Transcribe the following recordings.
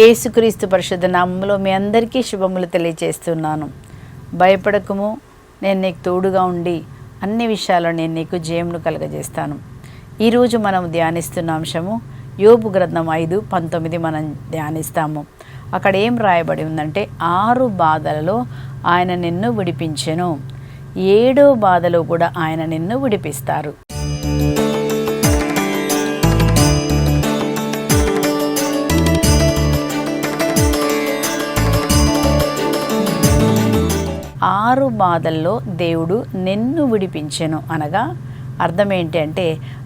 యేసుక్రీస్తు పరిశుద్ధ నామములో మీ అందరికీ శుభములు తెలియజేస్తున్నాను. భయపడకము, నేను నీకు తోడుగా ఉండి అన్ని విషయాల్లో నేను నీకు జయమును కలుగజేస్తాను. ఈరోజు మనం ధ్యానిస్తున్న అంశము యోబు గ్రంథం 5:19 మనం ధ్యానిస్తాము. అక్కడ ఏం రాయబడి ఉందంటే, 6 బాధలలో ఆయన నిన్ను విడిపించెను, 7వ బాధలో కూడా ఆయన నిన్ను విడిపిస్తారు. ఆరు బాధల్లో దేవుడు నిన్ను విడిపించెను అనగా అర్థం ఏంటి అంటే,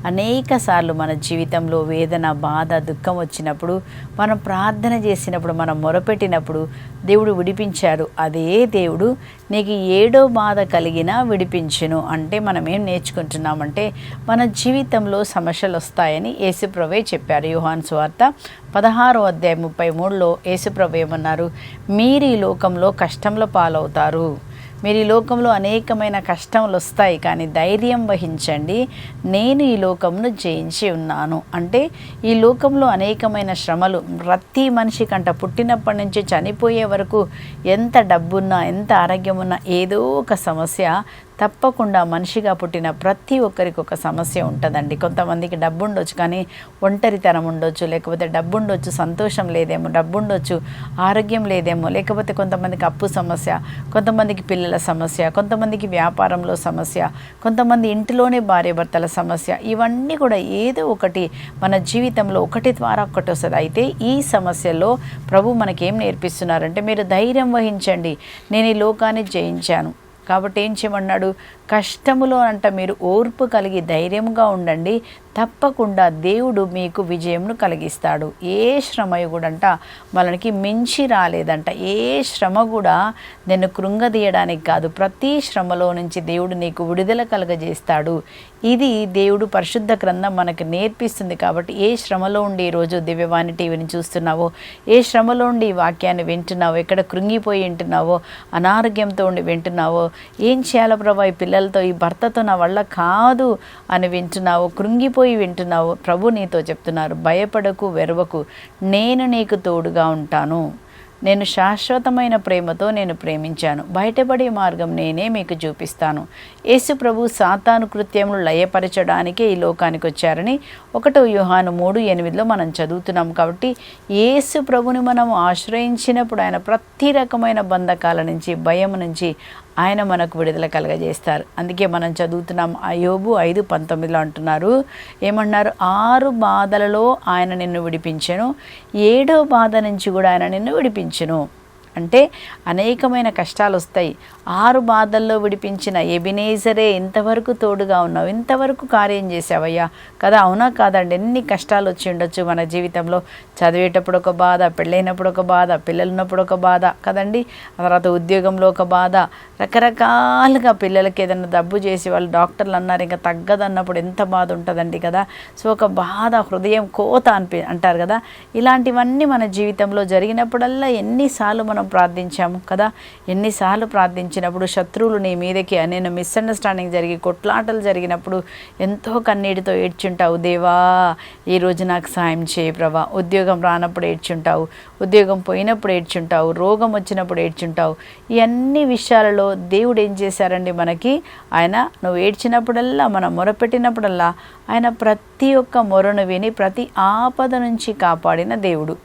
అనేక సార్లు మన జీవితంలో వేదన, బాధ, దుఃఖం వచ్చినప్పుడు, మనం ప్రార్థన చేసినప్పుడు, మనం మొరపెట్టినప్పుడు దేవుడు విడిపించారు. అదే దేవుడు నీకు 7వ బాధ కలిగినా విడిపించెను. అంటే మనం ఏం నేర్చుకుంటున్నామంటే, మన జీవితంలో సమస్యలు వస్తాయని యేసుప్రభువే చెప్పారు. యోహాను సువార్త 16:33లో యేసుప్రభు ఏమన్నారు? మీరు ఈ లోకంలో కష్టంల పాలవుతారు, మీరు ఈ లోకంలో అనేకమైన కష్టములు వస్తాయి, కానీ ధైర్యం వహించండి, నేను ఈ లోకంను జయించి ఉన్నాను. అంటే ఈ లోకంలో అనేకమైన శ్రమలు ప్రతి మనిషి కంట పుట్టినప్పటి నుంచి చనిపోయే వరకు ఎంత డబ్బున్నా, ఎంత ఆరోగ్యం ఉన్నా ఏదో ఒక సమస్య తప్పకుండా మనిషిగా పుట్టిన ప్రతి ఒక్కరికి ఒక సమస్య ఉంటుందండి. కొంతమందికి డబ్బు ఉండొచ్చు, కానీ ఒంటరితనం ఉండొచ్చు, లేకపోతే డబ్బు ఉండొచ్చు, సంతోషం లేదేమో, డబ్బు ఉండొచ్చు, ఆరోగ్యం లేదేమో, లేకపోతే కొంతమందికి అప్పు సమస్య, కొంతమందికి పిల్లల సమస్య, కొంతమందికి వ్యాపారంలో సమస్య, కొంతమంది ఇంటిలోనే భార్యాభర్తల సమస్య. ఇవన్నీ కూడా ఏదో ఒకటి మన జీవితంలో ఒకటి ద్వారా ఒకటి వస్తుంది. అయితే ఈ సమస్యల్లో ప్రభు మనకేం నేర్పిస్తున్నారంటే, మీరు ధైర్యం వహించండి, నేను ఈ లోకాన్ని జయించాను. కాబట్టి ఏం చేయమన్నాడు? కష్టములో అంట మీరు ఓర్పు కలిగి ధైర్యంగా ఉండండి, తప్పకుండా దేవుడు మీకు విజయంను కలిగిస్తాడు. ఏ శ్రమ కూడా మనకి మించి రాలేదంట. ఏ శ్రమ కూడా నిన్ను కృంగదీయడానికి కాదు, ప్రతి శ్రమలో నుంచి దేవుడు నీకు విడుదల కలగజేస్తాడు. ఇది దేవుడు పరిశుద్ధ గ్రంథం మనకు నేర్పిస్తుంది. కాబట్టి ఏ శ్రమలో ఉండి ఈరోజు దివ్యవాణి టీవీని చూస్తున్నావో, ఏ శ్రమలో ఉండి ఈ వాక్యాన్ని వింటున్నావో, ఎక్కడ కృంగిపోయి వింటున్నావో, అనారోగ్యంతో ఉండి వింటున్నావో, ఏం చేయాల ప్రభా, ఈ పిల్లలతో, ఈ భర్తతో నా వల్ల కాదు అని వింటున్నావో, కృంగిపోయి వింటున్నావు, ప్రభు నీతో చెప్తున్నారు, భయపడకు, వెరవకు, నేను నీకు తోడుగా ఉంటాను, నేను శాశ్వతమైన ప్రేమతో నేను ప్రేమించాను, బయటపడే మార్గం నేనే మీకు చూపిస్తాను. యేసు ప్రభు సాతాను కృత్యములు లయపరచడానికే ఈ లోకానికి వచ్చారని 1 యోహాను 3:8లో మనం చదువుతున్నాం. కాబట్టి యేసు ప్రభుని మనం ఆశ్రయించినప్పుడు ఆయన ప్రతి రకమైన బంధకాల నుంచి, భయం నుంచి ఆయన మనకు విడుదల కలగజేస్తారు. అందుకే మనం చదువుతున్నాం, యోబు 5:19లో అంటున్నారు, ఏమన్నారు? 6 బాధలలో ఆయన నిన్ను విడిపించెను, 7వ బాధ నుంచి కూడా ఆయన నిన్ను విడిపించెను. అంటే అనేకమైన కష్టాలు వస్తాయి. 6 బాధల్లో విడిపించిన ఎబినేజరే, ఇంతవరకు తోడుగా ఉన్నావు, ఇంతవరకు కార్యం చేసావయ్యా కదా. అవునా కాదండి? ఎన్ని కష్టాలు వచ్చి ఉండొచ్చు మన జీవితంలో. చదివేటప్పుడు ఒక బాధ, పెళ్ళైనప్పుడు ఒక బాధ, పిల్లలు ఉన్నప్పుడు ఒక బాధ కదండి, తర్వాత ఉద్యోగంలో ఒక బాధ, రకరకాలుగా పిల్లలకి ఏదైనా డబ్బు చేసి వాళ్ళు డాక్టర్లు అన్నారు ఇంకా తగ్గదన్నప్పుడు ఎంత బాధ ఉంటుందండి కదా. సో ఒక బాధ, హృదయం కోత అంటారు కదా. ఇలాంటివన్నీ మన జీవితంలో జరిగినప్పుడల్లా ఎన్నిసార్లు మనం ప్రార్థించాము కదా. ఎన్నిసార్లు ప్రార్థించినప్పుడు శత్రువులు నీ మీదకి నేను మిస్అండర్స్టాండింగ్ జరిగి కొట్లాటలు జరిగినప్పుడు ఎంతో కన్నీటితో ఏడ్చుంటావు, దేవా ఈరోజు నాకు సాయం చేయి ప్రభా. ఉద్యోగం రానప్పుడు ఏడ్చుంటావు, ఉద్యోగం పోయినప్పుడు ఏడ్చుంటావు, రోగం వచ్చినప్పుడు ఏడ్చుంటావు. ఈ అన్ని విషయాలలో దేవుడు ఏం చేశారండి మనకి? ఆయన నువ్వు ఏడ్చినప్పుడల్లా, మనం మొరపెట్టినప్పుడల్లా ఆయన ప్రతి ఒక్క మొరను విని ప్రతి ఆపద నుంచి కాపాడిన దేవుడు.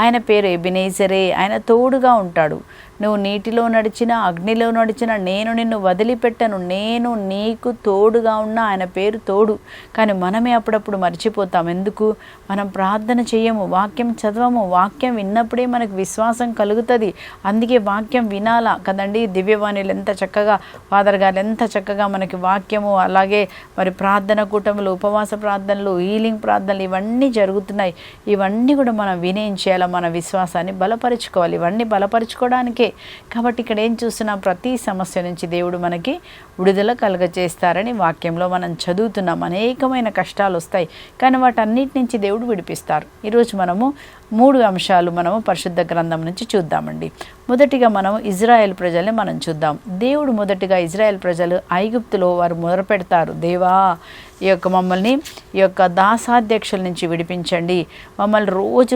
ఆయన పేరు ఎబినేజరే, ఆయన తోడుగా ఉంటాడు. నువ్వు నీటిలో నడిచినా, అగ్నిలో నడిచినా నేను నిన్ను వదిలిపెట్టను, నేను నీకు తోడుగా ఉన్నా. ఆయన పేరు తోడు. కానీ మనమే అప్పుడప్పుడు మర్చిపోతాం. ఎందుకు? మనం ప్రార్థన చేయము, వాక్యం చదవము. వాక్యం విన్నప్పుడే మనకు విశ్వాసం కలుగుతుంది. అందుకే వాక్యం వినాలా కదండి. దివ్యవాణిలు ఎంత చక్కగా, ఫాదర్ గారు ఎంత చక్కగా మనకి వాక్యము, అలాగే మరి ప్రార్థన కూటములు, ఉపవాస ప్రార్థనలు, హీలింగ్ ప్రార్థనలు ఇవన్నీ జరుగుతున్నాయి. ఇవన్నీ కూడా మనం వినేం చేయాలి? మన విశ్వాసాన్ని బలపరుచుకోవాలి. ఇవన్నీ బలపరుచుకోవడానికే. కాబట్టి ఇక్కడ ఏం చూస్తున్నాం? ప్రతి సమస్య నుంచి దేవుడు మనకి విడుదల కలుగజేస్తారని వాక్యంలో మనం చదువుతున్నాం. అనేకమైన కష్టాలు వస్తాయి, కానీ వాటన్నిటి నుంచి దేవుడు విడిపిస్తారు. ఈరోజు మనము 3 అంశాలు మనము పరిశుద్ధ గ్రంథం నుంచి చూద్దామండి. మొదటిగా మనం ఇజ్రాయెల్ ప్రజల్ని మనం చూద్దాం. దేవుడు మొదటిగా ఇజ్రాయెల్ ప్రజలు ఐగుప్తులో వారు మొదలుపెడతారు, దేవా మమ్మల్ని ఈ యొక్క దాసాధ్యక్షుల నుంచి విడిపించండి. మమ్మల్ని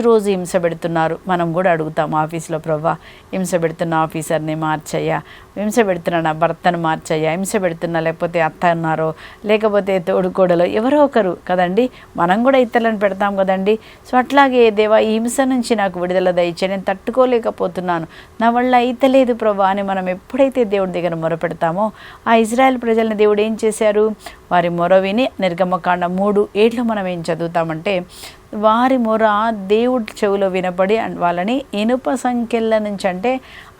రోజు హింస పెడుతున్నారు. మనం కూడా అడుగుతాం ఆఫీస్లో, ప్రవ్వా హింస పెడుతున్న ఆఫీసర్ని మార్చయ్యా, హింస పెడుతున్న నా భర్తను మార్చయ్యా, హింస పెడుతున్నా లేకపోతే అత్త అన్నారో లేకపోతే తోడుకోడలో ఎవరో ఒకరు కదండి, మనం కూడా ఇతరులను పెడతాం కదండి. సో అట్లాగే దేవా ఈ హింస నుంచి నాకు విడుదల దయచే, నేను తట్టుకోలేకపోతున్నాను, నా వల్ల అయితలేదు ప్రభా అని మనం ఎప్పుడైతే దేవుడి దగ్గర మొరపెడతామో, ఆ ఇజ్రాయెల్ ప్రజల్ని దేవుడు ఏం చేశారు, వారి మొర విని నిర్గమకాండ 3:7 మనం ఏం చదువుతామంటే, వారి మొర దేవుడి చెవిలో వినపడి వాళ్ళని ఇనుప సంఖ్యల నుంచి, అంటే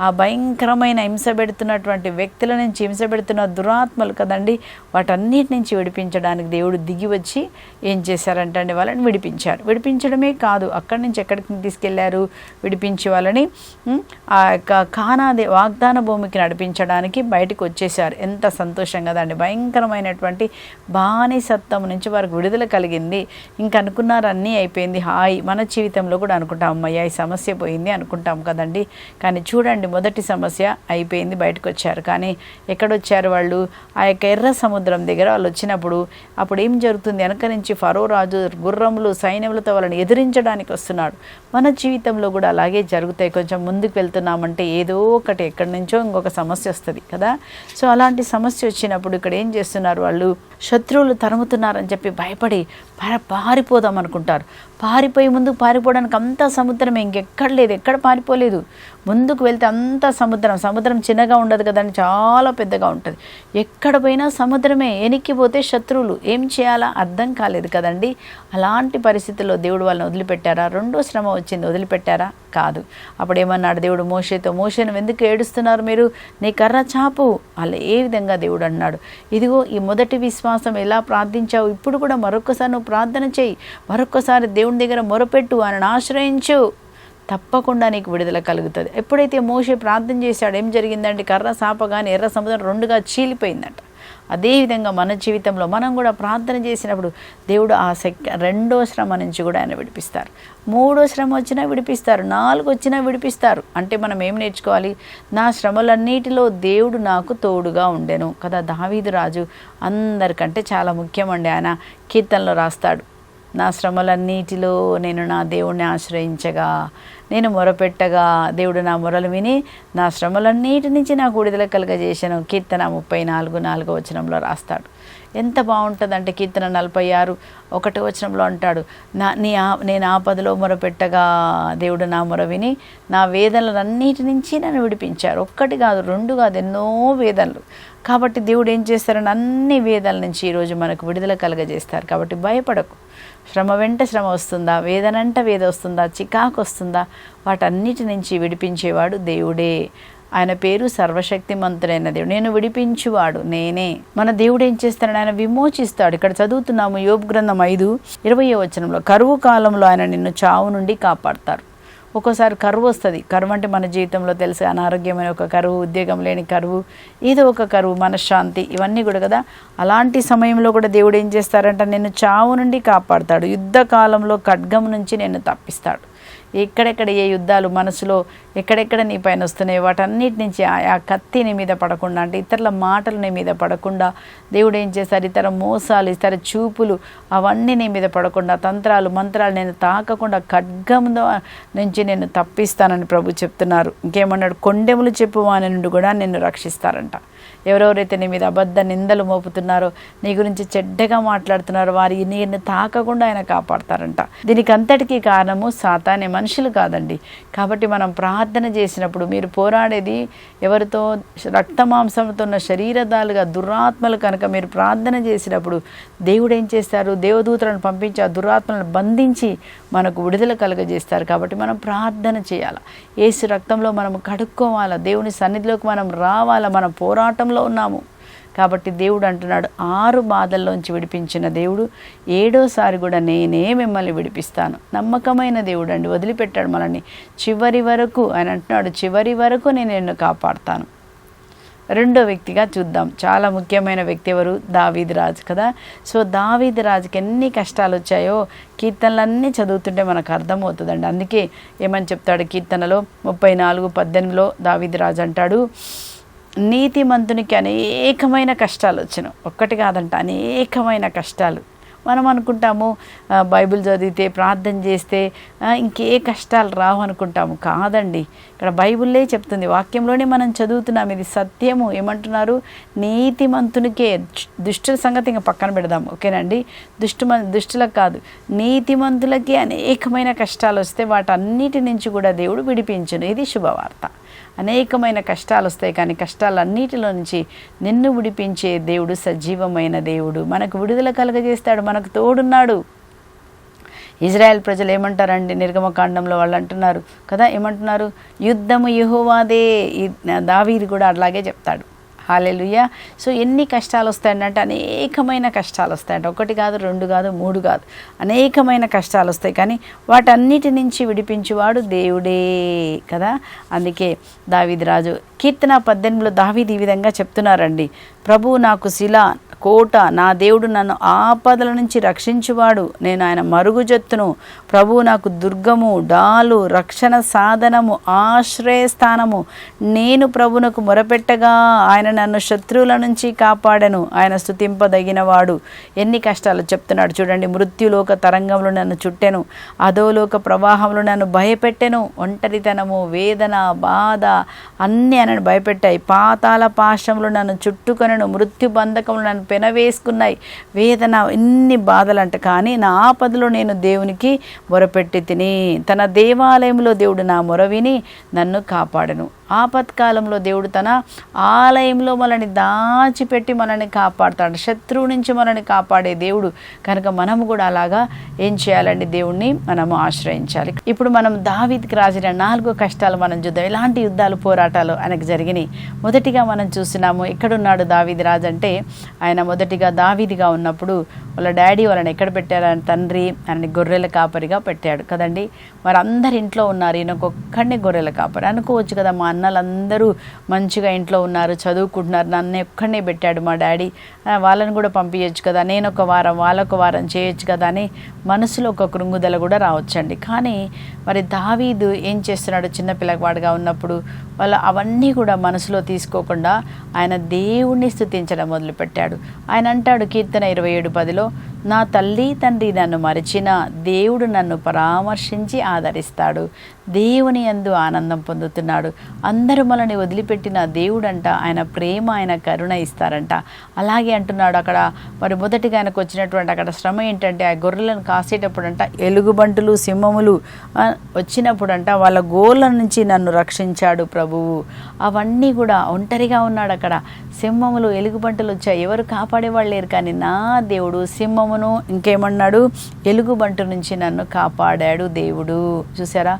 ఆ భయంకరమైన హింస పెడుతున్నటువంటి వ్యక్తుల నుంచి, హింస పెడుతున్న దురాత్మలు కదండి, వాటన్నిటి నుంచి విడిపించడానికి దేవుడు దిగి వచ్చి ఏం చేశారంటే అండి, వాళ్ళని విడిపించారు. విడిపించడమే కాదు, అక్కడి నుంచి ఎక్కడికి తీసుకెళ్లారు, విడిపించి వాళ్ళని ఆ యొక్క కానాది వాగ్దాన భూమికి నడిపించడానికి బయటకు వచ్చేసారు. ఎంత సంతోషం కదండి. భయంకరమైనటువంటి బానిసత్వం నుంచి వారికి విడుదల కలిగింది. ఇంకా అనుకున్నారు అన్నీ అయిపోయింది, హాయ్. మన జీవితంలో కూడా అనుకుంటాం, అమ్మయ్య ఈ సమస్య పోయింది అనుకుంటాం కదండి. కానీ చూడండి, మొదటి సమస్య అయిపోయింది, బయటకు వచ్చారు. కానీ ఎక్కడొచ్చారు వాళ్ళు, ఆ యొక్క ఎర్ర సముద్రం దగ్గర వాళ్ళు వచ్చినప్పుడు అప్పుడు ఏం జరుగుతుంది, వెనక నుంచి ఫరో రాజు గుర్రములు సైన్యములతో వాళ్ళని ఎదిరించడానికి వస్తున్నాడు. మన జీవితంలో కూడా అలాగే జరుగుతాయి. కొంచెం ముందుకు వెళ్తున్నామంటే ఏదో ఒకటి ఎక్కడి నుంచో ఇంకొక సమస్య వస్తుంది కదా. సో అలాంటి సమస్య వచ్చినప్పుడు ఇక్కడ ఏం చేస్తున్నారు, వాళ్ళు శత్రువులు తరుముతున్నారని చెప్పి భయపడి పారిపోదాం అనుకుంటారు. పారిపోయి ముందుకు పారిపోవడానికి అంతా సముద్రమే, ఇంకెక్కడ లేదు, ఎక్కడ పారిపోలేదు. ముందుకు వెళ్తే అంతా సముద్రం చిన్నగా ఉండదు కదండి, చాలా పెద్దగా ఉంటుంది. ఎక్కడ పోయినా సముద్రమే. ఎనిక్కిపోతే శత్రువులు, ఏం చేయాలా అర్థం కాలేదు కదండి. అలాంటి పరిస్థితుల్లో దేవుడు వాళ్ళని వదిలిపెట్టారా? రెండో శ్రమ వచ్చింది, వదిలిపెట్టారా? కాదు. అప్పుడు ఏమన్నాడు దేవుడు మోషేతో, మోషేను ఎందుకు ఏడుస్తున్నారు మీరు, నీ కర్ర చాపు. అలా ఏ విధంగా దేవుడు అన్నాడు, ఇదిగో ఈ మొదటి విశ్వాసం ఎలా ప్రార్థించావు, ఇప్పుడు కూడా మరొకసారి నువ్వు ప్రార్థన చేయి, మరొకసారి దేవుని దగ్గర మొరపెట్టు, ఆయనను ఆశ్రయించు, తప్పకుండా నీకు విడుదల కలుగుతుంది. ఎప్పుడైతే మోషే ప్రార్థన చేశాడు, ఏం జరిగిందంటే కర్ర సాపగానే ఎర్ర సముద్రం రెండుగా చీలిపోయిందంట. అదేవిధంగా మన జీవితంలో మనం కూడా ప్రార్థన చేసినప్పుడు దేవుడు ఆ రెండో శ్రమ నుంచి కూడా ఆయన విడిపిస్తారు. మూడో శ్రమ వచ్చినా విడిపిస్తారు, 4 వచ్చినా విడిపిస్తారు. అంటే మనం ఏం నేర్చుకోవాలి, నా శ్రమలన్నిటిలో దేవుడు నాకు తోడుగా ఉండెను కదా. దావీదు రాజు అందరికంటే చాలా ముఖ్యమండి. ఆయన కీర్తనలో రాస్తాడు, నా శ్రమలన్నిటిలో నేను నా దేవుణ్ణి ఆశ్రయించగా, నేను మొరపెట్టగా దేవుడు నా మొరలు విని నా శ్రమలన్నిటి నుంచి నాకు విడుదల కలుగజేశాను. కీర్తన 34:4 రాస్తాడు. ఎంత బాగుంటుందంటే కీర్తన 46:1 అంటాడు, నేను ఆపదలో మొరపెట్టగా దేవుడు నా మొర విని నా వేదనలన్నిటి నుంచి నన్ను విడిపించారు. 1 కాదు 2 కాదు, ఎన్నో వేదనలు. కాబట్టి దేవుడు ఏం చేస్తారని అన్ని వేదనల నుంచి ఈరోజు మనకు విడుదల కలుగజేస్తారు. కాబట్టి భయపడకు. శ్రమ వెంట శ్రమ వస్తుందా, వేదనంట వేద వస్తుందా, చికాకు వస్తుందా, వాటన్నిటి నుంచి విడిపించేవాడు దేవుడే. ఆయన పేరు సర్వశక్తిమంతుడైన దేవుడు. నేను విడిపించువాడు నేనే. మన దేవుడు ఏం చేస్తాడు, ఆయన విమోచిస్తాడు. ఇక్కడ చదువుతున్నాము యోబు గ్రంథం 5:20 కరువు కాలంలో ఆయన నిన్ను చావు నుండి కాపాడతారు. ఒక్కోసారి కరువు వస్తుంది. కరువు అంటే మన జీవితంలో తెలుసు, అనారోగ్యమైన ఒక కరువు, ఉద్యోగం లేని కరువు, ఏదో ఒక కరువు, మనశ్శాంతి, ఇవన్నీ కూడా కదా. అలాంటి సమయంలో కూడా దేవుడు ఏం చేస్తారంటే నిన్ను చావు నుండి కాపాడతాడు. యుద్ధ కాలంలో ఖడ్గం నుంచి నిన్ను తప్పిస్తాడు. ఎక్కడెక్కడ ఏ యుద్ధాలు మనసులో ఎక్కడెక్కడ నీ పైన వస్తున్నాయి, వాటన్నిటి నుంచి ఆ కత్తి నీ మీద పడకుండా, అంటే ఇతరుల మాటలు నీ మీద పడకుండా దేవుడు ఏం చేస్తారు, ఇతర మోసాలు, ఇతర చూపులు అవన్నీ నీ మీద పడకుండా, తంత్రాలు మంత్రాలు నేను తాకకుండా ఖడ్గంలో నుంచి నేను తప్పిస్తానని ప్రభు చెప్తున్నారు. ఇంకేమన్నాడు, కొండెములు చెప్పువాని నుండి కూడా నిన్ను రక్షిస్తారంట. ఎవరెవరైతే నీ మీద అబద్ధ నిందలు మోపుతున్నారో, నీ గురించి చెడ్డగా మాట్లాడుతున్నారో, వారి నీరు తాకకుండా ఆయన కాపాడతారంట. దీనికి అంతటికీ కారణము సాతానే, మనుషులు కాదండి. కాబట్టి మనం ప్రార్థన చేసినప్పుడు, మీరు పోరాడేది ఎవరితో, రక్తమాంసంతో ఉన్న శరీరదాలుగా దురాత్మలు కనుక మీరు ప్రార్థన చేసినప్పుడు దేవుడు ఏం చేస్తారు, దేవదూతలను పంపించి ఆ దురాత్మలను బంధించి మనకు విడుదల కలుగజేస్తారు. కాబట్టి మనం ప్రార్థన చేయాలి, యేసు రక్తంలో మనం కడుక్కోవాలా, దేవుని సన్నిధిలోకి మనం రావాలా. మనం పోరాటంలో ఉన్నాము కాబట్టి దేవుడు అంటున్నాడు, 6 బాధల్లోంచి విడిపించిన దేవుడు 7వసారి కూడా నేనే మిమ్మల్ని విడిపిస్తాను. నమ్మకమైన దేవుడు అండి, వదిలిపెట్టాడు మనల్ని చివరి వరకు. ఆయన అంటున్నాడు, చివరి వరకు నేను నిన్ను కాపాడుతాను. రెండో వ్యక్తిగా చూద్దాం. చాలా ముఖ్యమైన వ్యక్తి ఎవరు, దావీదు రాజు కదా. సో దావీదు రాజుకి ఎన్ని కష్టాలు వచ్చాయో కీర్తనలన్నీ చదువుతుంటే మనకు అర్థమవుతుందండి. అందుకే ఏమని చెప్తాడు కీర్తనలో 34:18 దావీదు రాజు అంటాడు, నీతిమంతునికి అనేకమైన కష్టాలు వచ్చును. ఒక్కటి కాదంట, అనేకమైన కష్టాలు. మనం అనుకుంటాము బైబిల్ చదివితే ప్రార్థన చేస్తే ఇంకే కష్టాలు రావు అనుకుంటాము. కాదండి, ఇక్కడ బైబిల్లే చెప్తుంది, వాక్యంలోనే మనం చదువుతున్నాం, ఇది సత్యము. ఏమంటున్నారు? నీతిమంతునికే, దుష్టుల సంగతి ఇంకా పక్కన పెడదాం, ఓకేనండి. దుష్టులకు కాదు, నీతిమంతులకి అనేకమైన కష్టాలు వస్తే వాటన్నిటి నుంచి కూడా దేవుడు విడిపించును. ఇది శుభవార్త. అనేకమైన కష్టాలు వస్తాయి, కానీ కష్టాలన్నిటిలో నుంచి నిన్ను విడిపించే దేవుడు సజీవమైన దేవుడు. మనకు విడుదల కలుగజేస్తాడు, మనకు తోడున్నాడు. ఇజ్రాయెల్ ప్రజలు ఏమంటారండి? నిర్గమకాండంలో వాళ్ళు అంటున్నారు కదా, ఏమంటున్నారు? యుద్ధము యెహోవాదే. దావీదు కూడా అలాగే చెప్తాడు. హల్లెలూయా. సో ఎన్ని కష్టాలు వస్తాయంటే అనేకమైన కష్టాలు వస్తాయంట. ఒకటి కాదు, రెండు కాదు, మూడు కాదు, అనేకమైన కష్టాలు వస్తాయి, కానీ వాటన్నిటి నుంచి విడిపించువాడు దేవుడే కదా. అందుకే దావీదు రాజు కీర్తన 18లో దావీదు ఈ విధంగా చెప్తున్నారండి, ప్రభువు నాకు శిల, కోట, నా దేవుడు నన్ను ఆపదల నుంచి రక్షించువాడు, నేను ఆయన మరుగుజొత్తును. ప్రభువు నాకు దుర్గము, డాలు, రక్షణ సాధనము, ఆశ్రయస్థానము. నేను ప్రభువునకు మొరపెట్టగా ఆయన నన్ను శత్రువుల నుంచి కాపాడెను. ఆయన స్తుతింపదగినవాడు. ఎన్ని కష్టాలు చెప్తున్నాడు చూడండి. మృత్యులోక తరంగంలో నన్ను చుట్టెను, అధోలోక ప్రవాహంలో నన్ను భయపెట్టెను. ఒంటరితనము, వేదన, బాధ అన్నీ నన్ను భయపెట్టాయి. పాతాళ పాశంలో నన్ను చుట్టుకొనెను, మృత్యు బంధకంలో నన్ను పెనవేసుకున్నాయి. వేదన, ఎన్ని బాధలంట, కానీ నా ఆపదలో నేను దేవునికి మొరపెట్టి తిని. తన దేవాలయంలో దేవుడు నా మొర విని నన్ను కాపాడెను. ఆపత్కాలంలో దేవుడు తన ఆలయంలో మనల్ని దాచిపెట్టి మనల్ని కాపాడుతాడు. శత్రువు నుంచి మనల్ని కాపాడే దేవుడు కనుక మనము కూడా అలాగా ఏం చేయాలండి? దేవుణ్ణి మనము ఆశ్రయించాలి. ఇప్పుడు మనం దావీదుకి రాసిన 4 కష్టాలు మనం చూద్దాం. ఎలాంటి యుద్ధాలు, పోరాటాలు ఆయనకు జరిగినాయి. మొదటిగా మనం చూసినాము, ఎక్కడున్నాడు దావీదు రాజు అంటే, ఆయన మొదటిగా దావీదుగా ఉన్నప్పుడు వాళ్ళ డాడీ వాళ్ళని ఎక్కడ పెట్టారు? ఆయన తండ్రి ఆయనని గొర్రెల కాపరిగా పెట్టాడు కదండి. వారందరు ఇంట్లో ఉన్నారు, ఈయనకొక్కడిని గొర్రెల కాపరి. అనుకోవచ్చు కదా, మా అన్నలందరూ మంచిగా ఇంట్లో ఉన్నారు, చదువుకుంటున్నారు, నన్ను ఒక్కడినే పెట్టాడు మా డాడీ, వాళ్ళని కూడా పంపించచ్చు కదా, నేను ఒక వారం వాళ్ళొక వారం చేయొచ్చు కదా అని మనసులో ఒక కృంగుదల కూడా రావచ్చండి. కానీ మరి దావీదు ఏం చేస్తున్నాడు? చిన్న పిల్లవాడిగా ఉన్నప్పుడు వాళ్ళు అవన్నీ కూడా మనసులో తీసుకోకుండా ఆయన దేవుణ్ణి స్తుతించడం మొదలుపెట్టాడు. ఆయన అంటాడు కీర్తన 27:10లో, నా తల్లి తండ్రి నన్ను మరిచిన దేవుడు నన్ను పరామర్శించి ఆదరిస్తాడు. దేవుని యందు ఆనందం పొందుతున్నాడు. అందరూ మనల్ని వదిలిపెట్టిన దేవుడంట, ఆయన ప్రేమ, ఆయన కరుణ ఇస్తారంట. అలాగే అంటున్నాడు అక్కడ. మరి మొదటిగా ఆయనకు వచ్చినటువంటి అక్కడ శ్రమ ఏంటంటే, ఆ గొర్రెలను కాసేటప్పుడంట ఎలుగుబంటులు, సింహములు వచ్చినప్పుడంట వాళ్ళ గోళ్ళ నుంచి నన్ను రక్షించాడు ప్రభువు. అవన్నీ కూడా ఒంటరిగా ఉన్నాడు అక్కడ. సింహములు, ఎలుగుబంటులు వచ్చాయి, ఎవరు కాపాడేవాళ్ళు లేరు, కానీ నా దేవుడు సింహమును ఇంకేమన్నాడు? ఎలుగుబంటు నుంచి నన్ను కాపాడాడు దేవుడు. చూసారా,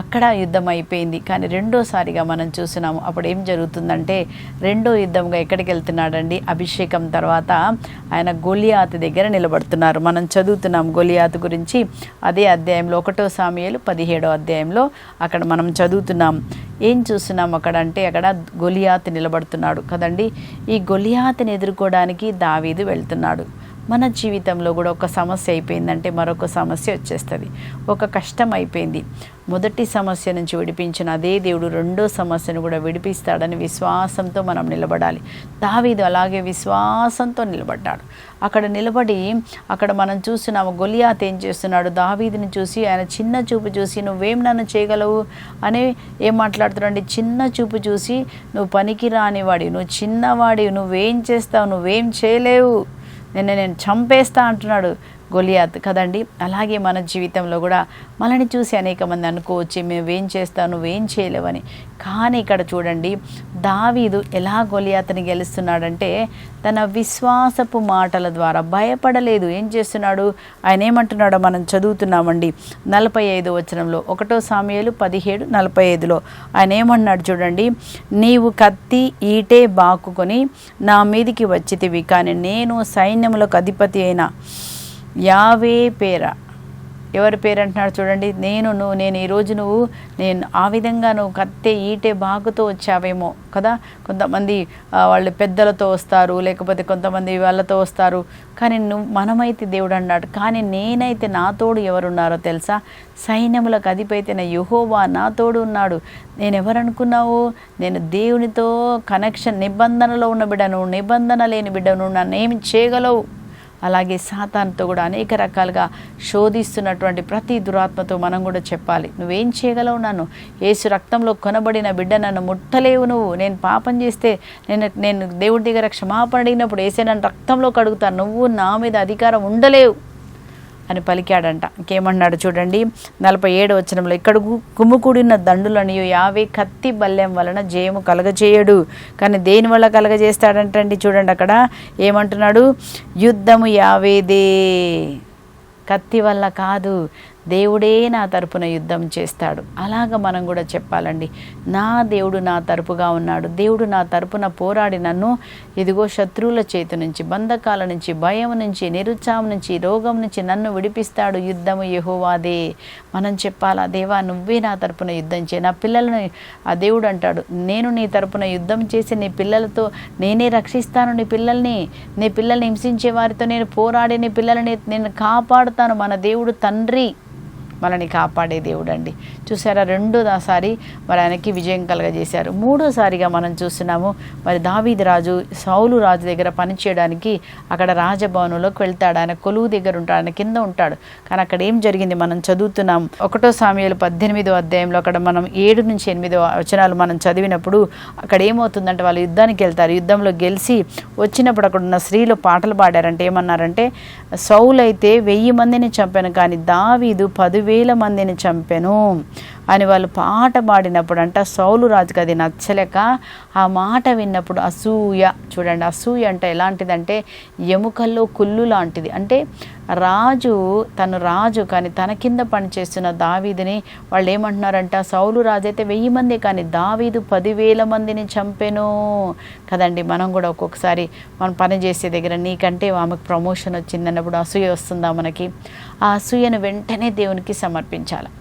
అక్కడ యుద్ధం అయిపోయింది. కానీ రెండోసారిగా మనం చూసినాము. అప్పుడు ఏం జరుగుతుందంటే, రెండో యుద్ధంగా ఎక్కడికి వెళ్తున్నాడండి? అభిషేకం తర్వాత ఆయన గొలియాతు దగ్గర నిలబడుతున్నారు. మనం చదువుతున్నాం గొలియాతు గురించి అదే అధ్యాయంలో 1 సాముయేలు 17వ అధ్యాయంలో అక్కడ మనం చదువుతున్నాం. ఏం చూస్తున్నాం అక్కడ అంటే, అక్కడ గొలియాతు నిలబడుతున్నాడు కదండి. ఈ గొలియాతుని ఎదుర్కోవడానికి దావీదు వెళ్తున్నాడు. మన జీవితంలో కూడా ఒక సమస్య అయిపోయిందంటే మరొక సమస్య వచ్చేస్తుంది. ఒక కష్టం అయిపోయింది, మొదటి సమస్య నుంచి విడిపించిన అదే దేవుడు రెండో సమస్యను కూడా విడిపిస్తాడని విశ్వాసంతో మనం నిలబడాలి. దావీదు అలాగే విశ్వాసంతో నిలబడ్డాడు. అక్కడ నిలబడి అక్కడ మనం చూస్తున్నాము, గొలియాతు ఏం చేస్తున్నాడు? దావీదుని చూసి ఆయన చిన్న చూపు చూసి, నువ్వేం నన్ను చేయగలవు అని ఏం మాట్లాడుతున్నాడు? చిన్న చూపు చూసి, నువ్వు పనికి రానివాడి, నువ్వు చిన్నవాడి, నువ్వేం చేస్తావు, నువ్వేం చేయలేవు, నేను చంపేస్తా అంటున్నాడు గొలియాత్ కదండి. అలాగే మన జీవితంలో కూడా మనని చూసి అనేక మంది అనుకోవచ్చు, మేమేం చేస్తావు, నువ్వేం చేయలేవని. కానీ ఇక్కడ చూడండి, దావీదు ఎలా గొలియాతుని గెలుస్తున్నాడంటే తన విశ్వాసపు మాటల ద్వారా. భయపడలేదు. ఏం చేస్తున్నాడు? ఆయన ఏమంటున్నాడో మనం చదువుతున్నామండి 45వ వచనంలో, 1 సాముయేలు 17:45లో ఆయన ఏమన్నాడు చూడండి. నీవు కత్తి, ఈటే బాకుకొని నా మీదికి వచ్చితివి, కానీ నేను సైన్యములకు అధిపతి అయిన యావే పేర ఎవరి పేరు అంటున్నాడు చూడండి, నేను ఈరోజు నేను ఆ విధంగా నువ్వు కత్తే ఈటే బాగుతో వచ్చావేమో కదా. కొంతమంది వాళ్ళు పెద్దలతో వస్తారు, లేకపోతే కొంతమంది వాళ్ళతో వస్తారు, కానీ మనమైతే దేవుడు అన్నాడు, కానీ నేనైతే నా తోడు ఎవరున్నారో తెలుసా, సైన్యములకు అధిపైన యెహోవా నా తోడు ఉన్నాడు. నేను ఎవరనుకున్నావు, నేను దేవునితో కనెక్షన్, నిబంధనలో ఉన్న బిడ్డను, నిబంధన లేని బిడ్డను నన్ను ఏమి చేయగలవు. అలాగే సాతానుతో కూడా అనేక రకాలుగా శోధిస్తున్నటువంటి ప్రతి దురాత్మతో మనం కూడా చెప్పాలి, నువ్వేం చేయగలవు, నన్ను యేసు రక్తంలో కొనబడిన బిడ్డ, నన్ను ముట్టలేవు నువ్వు. నేను పాపం చేస్తే నేను దేవుడి దగ్గర క్షమాపణ అడిగినప్పుడు యేసే నన్ను రక్తంలో కడుగుతాను, నువ్వు నా మీద అధికారం ఉండలేవు అని పలికాడంట. ఇంకేమన్నాడు చూడండి 47వ వచనంలో, ఇక్కడ కుమ్ముకూడిన దండులను యావే కత్తి బల్యం వలన జయము కలగజేయడు, కానీ దేని వల్ల కలగజేస్తాడంటండి. చూడండి అక్కడ ఏమంటున్నాడు, యుద్ధము యావేదే, కత్తి వల్ల కాదు, దేవుడే నా తరపున యుద్ధం చేస్తాడు. అలాగ మనం కూడా చెప్పాలండి, నా దేవుడు నా తరపుగా ఉన్నాడు, దేవుడు నా తరపున పోరాడి నన్ను ఇదిగో శత్రువుల చేతి నుంచి, బంధకాల నుంచి, భయం నుంచి, నిరుత్సాహం నుంచి, రోగం నుంచి నన్ను విడిపిస్తాడు. యుద్ధము యెహోవాదే. మనం చెప్పాలా, దేవా నువ్వే నా తరపున యుద్ధం చేయి, నా పిల్లలను, ఆ దేవుడు అంటాడు, నేను నీ తరపున యుద్ధం చేసి నీ పిల్లలతో నేనే రక్షిస్తాను, నీ పిల్లల్ని హింసించే వారితో నేను పోరాడి నీ పిల్లల్ని నేను కాపాడుతాను. మన దేవుడు తండ్రి, మనని కాపాడే దేవుడు అండి. చూసారా, రెండోసారి మరి ఆయనకి విజయం కలగజేశారు. మూడోసారిగా మనం చూస్తున్నాము, మరి దావీదు రాజు సౌలు రాజు దగ్గర పనిచేయడానికి అక్కడ రాజభవనంలోకి వెళ్తాడు. ఆయన కొలువు దగ్గర ఉంటాడు, ఆయన కింద ఉంటాడు. కానీ అక్కడ ఏం జరిగింది మనం చదువుతున్నాం. 1 సాముయేలు 18వ అధ్యాయంలో అక్కడ మనం 7 నుంచి 8 వచనాలు మనం చదివినప్పుడు అక్కడ ఏమవుతుందంటే, వాళ్ళు యుద్ధానికి వెళ్తారు. యుద్ధంలో గెలిచి వచ్చినప్పుడు అక్కడ ఉన్న స్త్రీలు పాటలు పాడారంటే ఏమన్నారంటే, సౌలు అయితే 1000 మందిని చంపాను, కానీ దావీదు 10,000 మందిని చంపెను అని వాళ్ళు పాట పాడినప్పుడు అంట, సౌలు రాజుకి అది నచ్చలేక ఆ మాట విన్నప్పుడు అసూయ, చూడండి అసూయ అంటే ఎలాంటిదంటే ఎముకల్లో కుళ్ళు లాంటిది. అంటే తను రాజు కానీ తన కింద పనిచేస్తున్న దావీదుని వాళ్ళు ఏమంటున్నారంట, సౌలు రాజు అయితే 1000 మంది, కానీ దావీదు 10,000 మందిని చంపెను కదండి. మనం కూడా ఒక్కొక్కసారి మనం పని చేసే దగ్గర నీకంటే ఆమెకు ప్రమోషన్ వచ్చిందన్నప్పుడు అసూయ వస్తుందా మనకి? ఆ అసూయను వెంటనే దేవునికి సమర్పించాలి.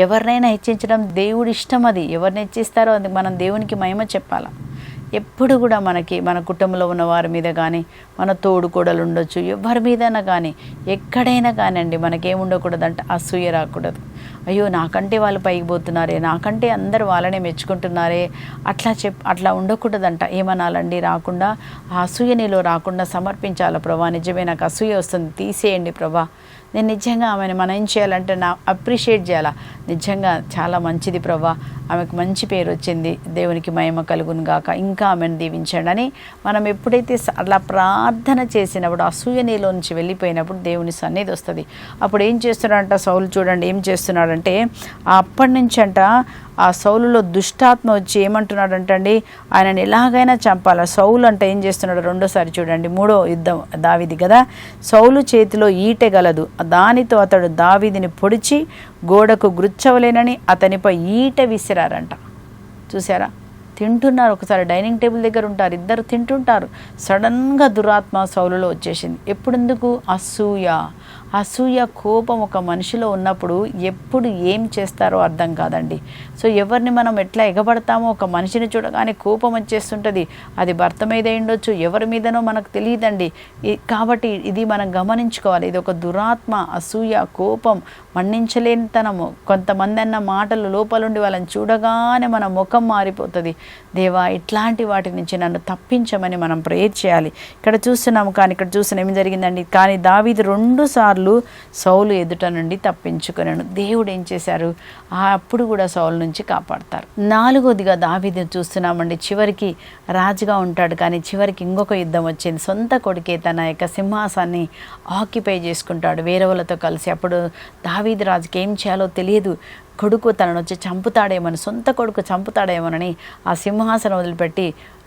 ఎవరినైనా హెచ్చించడం దేవుడి ఇష్టం, అది ఎవరిని హెచ్చిస్తారో అది మనం దేవునికి మహిమ చెప్పాలి. ఎప్పుడు కూడా మన కుటుంబంలో ఉన్న వారి మీద కానీ, మన తోడుకోడలు ఉండొచ్చు, ఎవరి మీదైనా కానీ, ఎక్కడైనా కానివ్వండి, మనకేముండకూడదంటే అసూయ రాకూడదు. అయ్యో నాకంటే వాళ్ళు పైకి పోతున్నారే, నాకంటే అందరు వాళ్ళనే మెచ్చుకుంటున్నారే, అట్లా ఉండకూడదంట. ఏమనాలండి, రాకుండా ఆ అసూయ నీలో రాకుండా సమర్పించాలి. ప్రభా నిజమే నాకు అసూయ వస్తుంది, తీసేయండి ప్రభా, నేను నిజంగా ఆమెను మనం ఏం చేయాలంటే అప్రిషియేట్ చేయాలా, నిజంగా చాలా మంచిది ప్రభా, ఆమెకు మంచి పేరు వచ్చింది, దేవునికి మహిమ కలుగును గాక, ఇంకా ఆమెను దీవించండి అని మనం ఎప్పుడైతే అలా ప్రార్థన చేసినప్పుడు అసూయ నీలో నుంచి వెళ్ళిపోయినప్పుడు దేవుని సన్నిధి వస్తుంది. అప్పుడు ఏం చేస్తున్నాడంట సౌలు, చూడండి ఏం చేస్తున్నాడంటే, అప్పటి నుంచి అంట ఆ సౌలులో దుష్టాత్మ వచ్చి ఏమంటున్నాడంటండి, ఆయనను ఎలాగైనా చంపాలి. సౌలు అంటే ఏం చేస్తున్నాడు, రెండోసారి చూడండి 3వ యుద్ధం దావీది కదా, సౌలు చేతిలో ఈటె గలదు, దానితో అతడు దావీదిని పొడిచి గోడకు గుచ్చవలేనని అతనిపై ఈటె విసిరారంట. చూసారా, తింటున్నారు, ఒకసారి డైనింగ్ టేబుల్ దగ్గర ఉంటారు, ఇద్దరు తింటుంటారు, సడన్గా దురాత్మ సౌలులో వచ్చేసింది. ఎప్పుడెందుకు? అసూయ కోపం ఒక మనిషిలో ఉన్నప్పుడు ఎప్పుడు ఏం చేస్తారో అర్థం కాదండి. సో ఎవరిని మనం ఎట్లా ఎగబడతామో, ఒక మనిషిని చూడగానే కోపం వచ్చేస్తుంటుంది. అది భర్త మీద ఉండొచ్చు, ఎవరి మీదనో మనకు తెలియదండి. కాబట్టి ఇది మనం గమనించుకోవాలి. ఇది ఒక దురాత్మ, అసూయ, కోపం, మన్నించలేనితనము. కొంతమంది అన్న మాటలు లోపలుండి వాళ్ళని చూడగానే మన ముఖం మారిపోతుంది. దేవా ఇట్లాంటి వాటి నుంచి నన్ను తప్పించమని మనం ప్రేయర్ చేయాలి. ఇక్కడ చూస్తున్నాము, కానీ ఇక్కడ చూసిన ఏం జరిగిందండి, కానీ దావీదు 2 సార్లు సౌలు ఎదుట నుండి తప్పించుకున్నాను. దేవుడు ఏం చేశారు, అప్పుడు కూడా సౌలు నుంచి కాపాడతారు. 4వదిగా దావీదు చూస్తున్నామండి, చివరికి రాజుగా ఉంటాడు, కానీ చివరికి ఇంకొక యుద్ధం వచ్చింది. సొంత కొడుకే తన యొక్క సింహాసాన్ని ఆక్యుపై చేసుకుంటాడు వేరే వాళ్ళతో కలిసి. అప్పుడు దావీదు రాజుకి ఏం చేయాలో తెలియదు. కొడుకు తనను వచ్చి చంపుతాడేమని, సొంత కొడుకు చంపుతాడేమోనని ఆ సింహాసనం వదిలిపెట్టి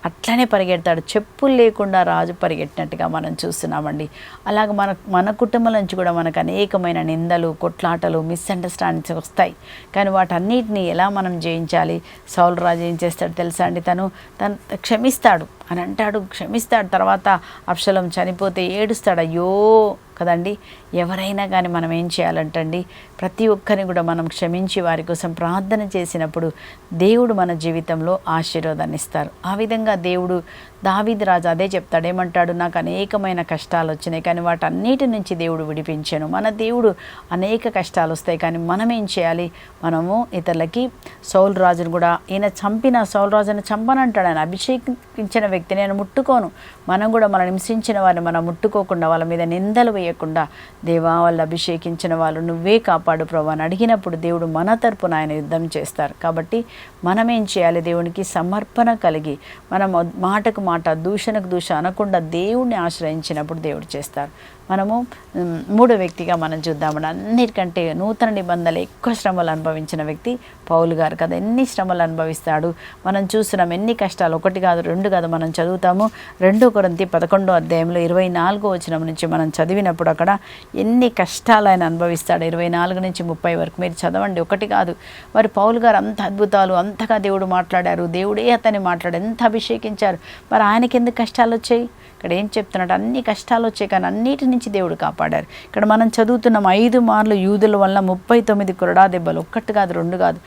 అట్లనే పరిగెడతాడు. చెప్పులు లేకుండా రాజు పరిగెట్టినట్టుగా మనం చూస్తున్నామండి. అలాగ మన కుటుంబం నుంచి కూడా మనకు అనేకమైన నిందలు, కొట్లాటలు, మిస్అండర్స్టాండింగ్స్ వస్తాయి. కానీ వాటన్నిటిని ఎలా మనం జయించాలి? సౌలు రాజు ఏం చేస్తాడు తెలుసా అండి, తను క్షమిస్తాడు. అని అంటాడు, క్షమిస్తాడు. తర్వాత అబ్షాలోం చనిపోతే ఏడుస్తాడు, అయ్యో కదండి. ఎవరైనా కానీ మనం ఏం చేయాలంటండి, ప్రతి ఒక్కరిని కూడా మనం క్షమించి వారి కోసం ప్రార్థన చేసినప్పుడు దేవుడు మన జీవితంలో ఆశీర్వాదాన్ని ఇస్తారు. ఆ విధంగా దేవుడు దావీదు రాజు అదే చెప్తాడు, ఏమంటాడు, నాకు అనేకమైన కష్టాలు వచ్చినాయి కానీ వాటన్నిటి నుంచి దేవుడు విడిపించాను. మన దేవుడు అనేక కష్టాలు వస్తాయి కానీ మనం ఏం చేయాలి, మనము ఇతరులకి సౌలు రాజును కూడా సౌలు రాజును చంపనంటాడు. ఆయన అభిషేకించిన వ్యక్తి నేను ముట్టుకోను. మనం కూడా మనం హింసించిన వారిని మనం ముట్టుకోకుండా, వాళ్ళ మీద నిందలు వేయకుండా, దేవా వాళ్ళు అభిషేకించిన వాళ్ళు నువ్వే కాపాడు ప్రభు అని అడిగినప్పుడు దేవుడు మన తరపున ఆయన యుద్ధం చేస్తారు. కాబట్టి మనం ఏం చేయాలి, దేవునికి సమర్పణ కలిగి మనం మాటకు మాట దూషణకు దూష అనకుండా దేవుణ్ణి ఆశ్రయించినప్పుడు దేవుడు చేస్తారు. మనము మూడో వ్యక్తిగా మనం చూద్దామండి, అన్నిటికంటే నూతన నిబంధనలు ఎక్కువ శ్రమలు అనుభవించిన వ్యక్తి పౌలు గారు కదా. ఎన్ని శ్రమలు అనుభవిస్తాడు మనం చూస్తున్నాం, ఎన్ని కష్టాలు, ఒకటి కాదు రెండు కాదు. మనం చదువుతాము 2 కొరింథీ 11వ అధ్యాయంలో 24వ వచనం నుంచి మనం చదివినప్పుడు అక్కడ ఎన్ని కష్టాలు ఆయన అనుభవిస్తాడు. 24 నుంచి 30 వరకు మీరు చదవండి, ఒకటి కాదు. మరి పౌలు గారు అంత అద్భుతాలు, అంతగా దేవుడు మాట్లాడారు, దేవుడే అతన్ని మాట్లాడారు, ఎంత అభిషేకించారు. మరి ఆయనకి ఎందుకు కష్టాలు వచ్చాయి? ఇక్కడ ఏం చెప్తున్నాడు, అన్ని కష్టాలు వచ్చాయి కానీ అన్నిటి నుంచి దేవుడు కాపాడారు. ఇక్కడ మనం చదువుతున్నాం 5 మార్లు యూదుల వల్ల 39 కొరడా దెబ్బలు, ఒకటి కాదు రెండు కాదు,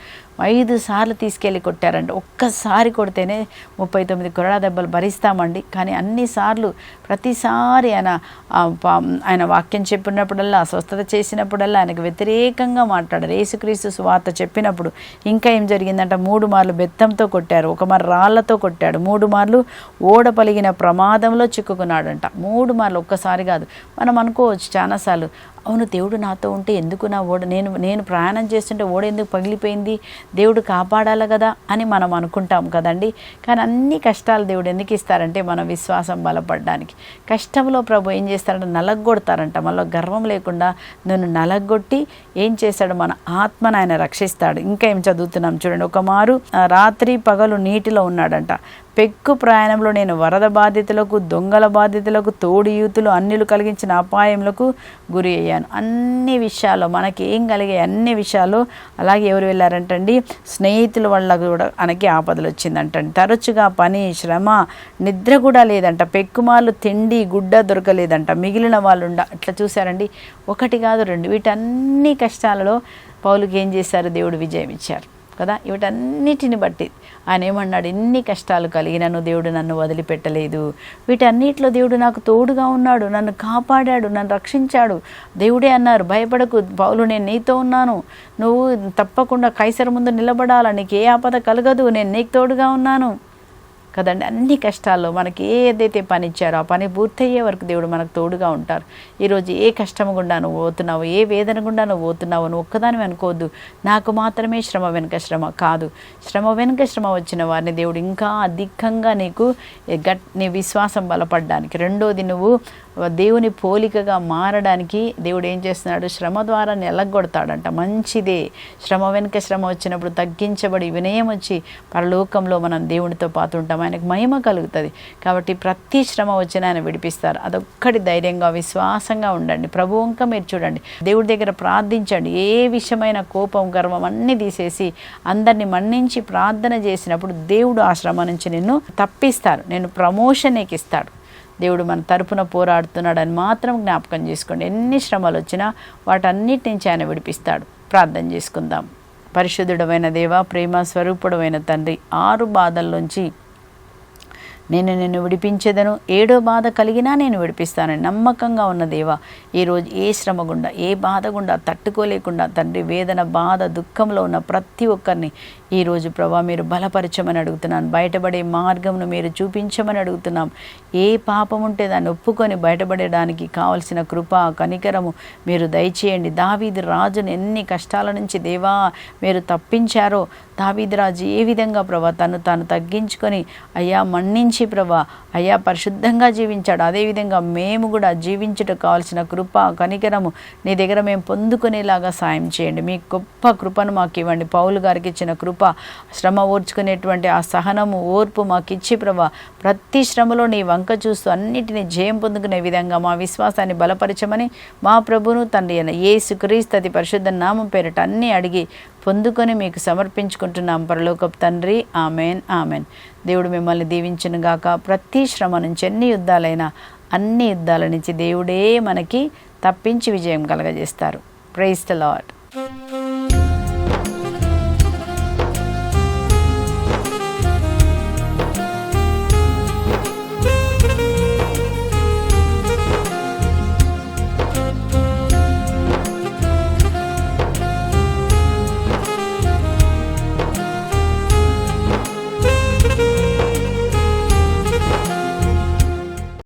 5 సార్లు తీసుకెళ్ళి కొట్టారంటే, ఒక్కసారి కొడితేనే 39 కొరడా దెబ్బలు భరిస్తామండి. కానీ అన్నిసార్లు ప్రతిసారి ఆయన వాక్యం చెప్పినప్పుడల్లా, స్వస్థత చేసినప్పుడల్లా ఆయనకు వ్యతిరేకంగా మాట్లాడారు. యేసుక్రీస్తు సువార్త చెప్పినప్పుడు ఇంకా ఏం జరిగిందంటే 3 మార్లు బెత్తంతో కొట్టారు, 1 మారు రాళ్లతో కొట్టాడు, 3 మార్లు ఓడ పలిగిన ప్రమాదంలో చిక్కుకున్నాడంట. 3 మార్లు, ఒక్కసారి కాదు. మనం అనుకోవచ్చు చాలాసార్లు, అవును దేవుడు నాతో ఉంటే ఎందుకు నా ఓడ నేను ప్రయాణం చేస్తుంటే ఓడ ఎందుకు పగిలిపోయింది, దేవుడు కాపాడాలి కదా అని మనం అనుకుంటాం కదండి. కానీ అన్ని కష్టాలు దేవుడు ఎందుకు ఇస్తారంటే మన విశ్వాసం బలపడడానికి. కష్టంలో ప్రభు ఏం చేస్తారంటే నలగొడతారంట. మళ్ళీ గర్వం లేకుండా నన్ను నలగొట్టి ఏం చేస్తాడు, మన ఆత్మను ఆయన రక్షిస్తాడు. ఇంకా ఏం చదువుతున్నాం చూడండి, 1 మారు రాత్రి పగలు నీటిలో ఉన్నాడంట. పెక్కు ప్రయాణంలో నేను వరద బాధితులకు, దొంగల బాధితులకు, తోడియూతులు, అన్యులు కలిగించిన అపాయములకు గురి అయ్యాను. అన్ని విషయాల్లో మనకి ఏం కలిగే అన్ని విషయాల్లో. అలాగే ఎవరు వెళ్ళారంటండి, స్నేహితుల వల్ల కూడా మనకి ఆపదలు వచ్చిందంటండి. తరచుగా పని, శ్రమ, నిద్ర కూడా లేదంట. పెక్కుమార్లు తిండి గుడ్డ దొరకలేదంట. మిగిలిన వాళ్ళు అట్లా చూశారండి, ఒకటి కాదు రెండు. వీటన్ని కష్టాలలో పౌలుకి ఏం చేశారు, దేవుడు విజయం ఇచ్చారు కదా. వీటన్నిటిని బట్టి ఆయన ఏమన్నాడు, ఎన్ని కష్టాలు కలిగినను దేవుడు నన్ను వదిలిపెట్టలేదు, వీటన్నిటిలో దేవుడు నాకు తోడుగా ఉన్నాడు, నన్ను కాపాడాడు, నన్ను రక్షించాడు. దేవుడే అన్నారు, భయపడకు పౌలు, నేను నీతో ఉన్నాను, నువ్వు తప్పకుండా కైసరు ముందు నిలబడాలా, నీకు ఏ ఆపద కలగదు, నేను నీకు తోడుగా ఉన్నాను కదండి. అన్ని కష్టాల్లో మనకి ఏదైతే పని ఇచ్చారో ఆ పని పూర్తయ్యే వరకు దేవుడు మనకు తోడుగా ఉంటారు. ఈరోజు ఏ కష్టం గుండా నువ్వు పోతున్నావు, ఏ వేదన గుండా నువ్వు పోతున్నావు, నువ్వు ఒక్కదాని అనుకోవద్దు, నాకు మాత్రమే శ్రమ వెనుక శ్రమ కాదు. శ్రమ వెనుక శ్రమ వచ్చిన వారిని దేవుడు ఇంకా అధికంగా నీకు నీ విశ్వాసం బలపడడానికి, రెండోది నువ్వు దేవుని పోలికగా మారడానికి దేవుడు ఏం చేస్తున్నాడు, శ్రమ ద్వారా ఎలగొడతాడంట. మంచిదే, శ్రమ వెనుక శ్రమ వచ్చినప్పుడు తగ్గించబడి వినయం వచ్చి పరలోకంలో మనం దేవునితో పాటు ఉంటాం, ఆయనకు మహిమ కలుగుతుంది. కాబట్టి ప్రతి శ్రమ వచ్చిన ఆయన విడిపిస్తారు. అదొక్కటి ధైర్యంగా విశ్వాసంగా ఉండండి. ప్రభు ఇంకా మీరు చూడండి, దేవుడి దగ్గర ప్రార్థించండి. ఏ విషయమైన కోపం, గర్వం అన్నీ తీసేసి అందరినీ మన్నించి ప్రార్థన చేసినప్పుడు దేవుడు ఆ శ్రమ నుంచి నిన్ను తప్పిస్తారు, నేను ప్రమోషన్ నీకు ఇస్తాడు. దేవుడు మన తరపున పోరాడుతున్నాడని మాత్రం జ్ఞాపకం చేసుకోండి. ఎన్ని శ్రమలు వచ్చినా వాటన్నిటి నుంచి ఆయన విడిపిస్తాడు. ప్రార్థన చేసుకుందాం. పరిశుద్ధుడమైన దేవా, ప్రేమ స్వరూపుడమైన తండ్రి, 6 బాధల్లోంచి నేను నిన్ను విడిపించేదను, 7వ బాధ కలిగినా నేను విడిపిస్తానని నమ్మకంగా ఉన్న దేవా, ఈరోజు ఏ శ్రమ గుండా, ఏ బాధ గుండా తట్టుకోలేకుండా తండ్రి, వేదన, బాధ, దుఃఖంలో ఉన్న ప్రతి ఒక్కరిని ఈరోజు ప్రభా మీరు బలపరచమని అడుగుతున్నాను. బయటపడే మార్గంను మీరు చూపించమని అడుగుతున్నాం. ఏ పాపం ఉంటే దాన్ని ఒప్పుకొని బయటపడడానికి కావలసిన కృప, కనికరము మీరు దయచేయండి. దావీదు రాజును ఎన్ని కష్టాల నుంచి దేవా మీరు తప్పించారో, దావీదు రాజు ఏ విధంగా ప్రభా తాను తగ్గించుకొని అయ్యా మన్నించి ప్రభా అయ్యా పరిశుద్ధంగా జీవించాడు. అదేవిధంగా మేము కూడా జీవించుటకు కావాల్సిన కృప, కనికరము నీ దగ్గర మేము పొందుకునేలాగా సాయం చేయండి. మీ గొప్ప కృపను మాకు ఇవ్వండి. పౌలు గారికి ఇచ్చిన కృప, శ్రమ ఓర్చుకునేటువంటి ఆ సహనము, ఓర్పు మాకు ఇచ్చి ప్రభా ప్రతి శ్రమలో నీ వంక చూస్తూ అన్నిటినీ జయం పొందుకునే విధంగా మా విశ్వాసాన్ని బలపరచమని మా ప్రభును తండ్రి అయిన యేసుక్రీస్తు అతి పరిశుద్ధ నామం పేరిట అన్నీ అడిగి పొందుకొని మీకు సమర్పించుకుంటున్నాం పరలోకపు తండ్రి. Amen, amen. దేవుడు మిమ్మల్ని దీవించునుగాక. ప్రతి శ్రమ నుంచి, ఎన్ని యుద్ధాలైనా అన్ని యుద్ధాల నుంచి దేవుడే మనకి తప్పించి విజయం కలగజేస్తారు. Praise the lord.